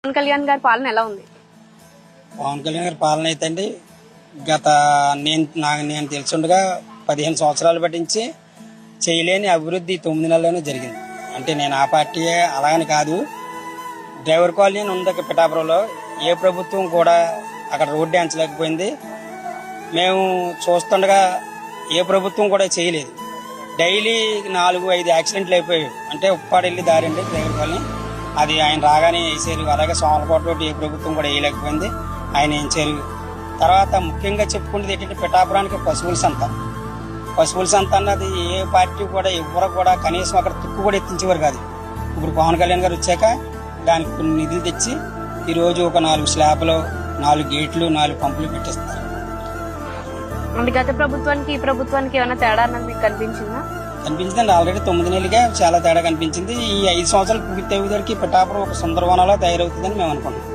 పవన్ కళ్యాణ్ గారి పాలన ఎలా ఉంది? పవన్ కళ్యాణ్ గారి పాలన అయితే అండి గత నేను తెలుసుండగా 15 సంవత్సరాలు పట్టించి చేయలేని అభివృద్ధి 9 నెలల్లోనే జరిగింది. అంటే నేను ఆ పార్టీ అలాగని కాదు, డ్రైవర్ కాలనీ ఉంది పిఠాపురంలో, ఏ ప్రభుత్వం కూడా అక్కడ రోడ్డు ఎంచలేకపోయింది. మేము చూస్తుండగా ఏ ప్రభుత్వం కూడా చేయలేదు. డైలీ 4-5 యాక్సిడెంట్లు అయిపోయాయి. అంటే ఉప్పాడు వెళ్ళి దారి అండి డ్రైవర్ కాలనీ, అది ఆయన రాగానే వేసేరు. అలాగే సోమలకోట ఏ ప్రభుత్వం కూడా వేయలేకపోయింది, ఆయన వేయించారు. తర్వాత ముఖ్యంగా చెప్పుకునేది ఏంటంటే పిఠాపురానికి పశువుల సంత అన్నది ఏ పార్టీ కూడా ఎవరు కూడా కనీసం అక్కడ తుక్కు కూడా ఎత్తించేవారు కాదు. ఇప్పుడు పవన్ కళ్యాణ్ గారు వచ్చాక దానికి కొన్ని నిధులు తెచ్చి ఈరోజు ఒక 4 స్లాబ్లు, 4 గేట్లు, 4 పంపులు పెట్టిస్తారు. అంటే గత ప్రభుత్వానికి ఈ ప్రభుత్వానికి ఏమైనా తేడా అన్నది మీకు కనిపించిందా? కనిపించిందండి. ఆల్రెడీ 9 నెలలుగా చాలా తేడా కనిపించింది. ఈ 5 సంవత్సరాలు పూర్తి అయ్యేసరికి పిఠాపురం ఒక సుందరవనంలా తయారవుతుందని మేము అనుకుంటున్నాం.